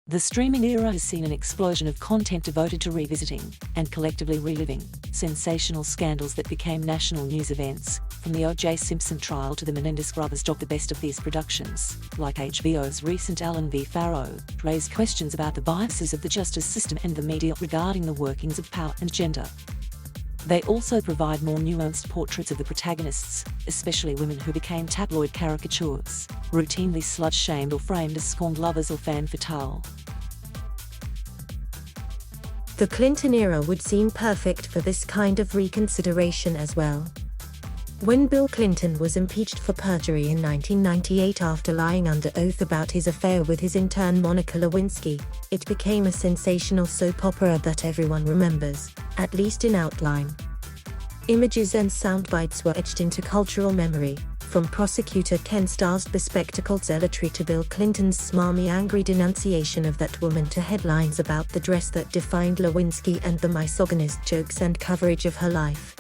The streaming era has seen an explosion of content devoted to revisiting, and collectively reliving, sensational scandals that became national news events, from the O.J. Simpson trial to the Menendez brothers.The best of these productions, like HBO's recent Allen v. Farrow, raise questions about the biases of the justice system and the media regarding the workings of power and gender. They also provide more nuanced portraits of the protagonists, especially women who became tabloid caricatures, routinely slut-shamed or framed as scorned lovers or femme fatale. The Clinton era would seem perfect for this kind of reconsideration as well. When Bill Clinton was impeached for perjury in 1998 after lying under oath about his affair with his intern Monica Lewinsky, it became a sensational soap opera that everyone remembers, at least in outline. Images and sound bites were etched into cultural memory, from prosecutor Ken Starr's bespectacled zealotry to Bill Clinton's smarmy angry denunciation of that woman to headlines about the dress that defined Lewinsky and the misogynist jokes and coverage of her life.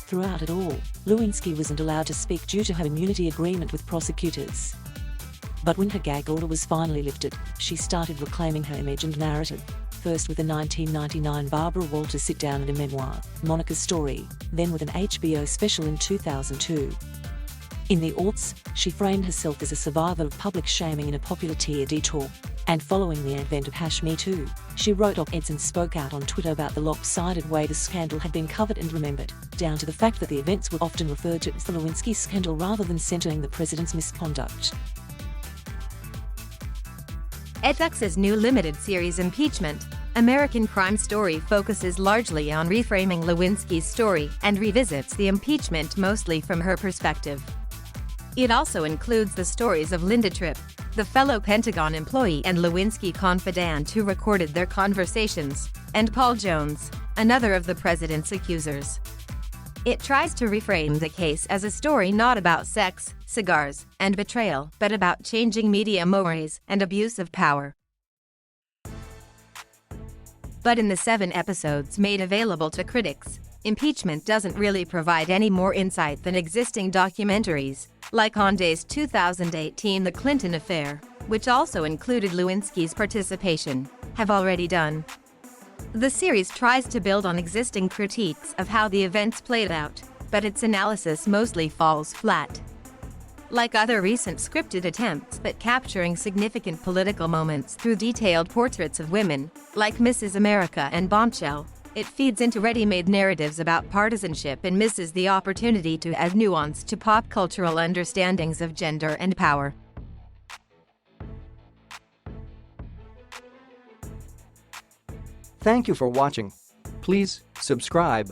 Throughout it all, Lewinsky wasn't allowed to speak due to her immunity agreement with prosecutors. But when her gag order was finally lifted, she started reclaiming her image and narrative, first with the 1999 Barbara Walters sit-down and a memoir, Monica's Story, then with an HBO special in 2002. In the aughts, she framed herself as a survivor of public shaming in a popular TRD talk, and following the advent of #MeToo, she wrote op-eds and spoke out on Twitter about the lopsided way the scandal had been covered and remembered, down to the fact that the events were often referred to as the Lewinsky scandal rather than centering the president's misconduct. FX's new limited series Impeachment, American Crime Story focuses largely on reframing Lewinsky's story and revisits the impeachment mostly from her perspective. It also includes the stories of Linda Tripp, the fellow Pentagon employee and Lewinsky confidant who recorded their conversations, and Paul Jones, another of the president's accusers. It tries to reframe the case as a story not about sex, cigars, and betrayal, but about changing media mores and abuse of power. But in the 7 episodes made available to critics, Impeachment doesn't really provide any more insight than existing documentaries, like Onday's 2018 The Clinton Affair, which also included Lewinsky's participation, have already done. The series tries to build on existing critiques of how the events played out, but its analysis mostly falls flat. Like other recent scripted attempts at capturing significant political moments through detailed portraits of women, like Mrs. America and Bombshell, it feeds into ready-made narratives about partisanship and misses the opportunity to add nuance to pop cultural understandings of gender and power. Thank you for watching. Please subscribe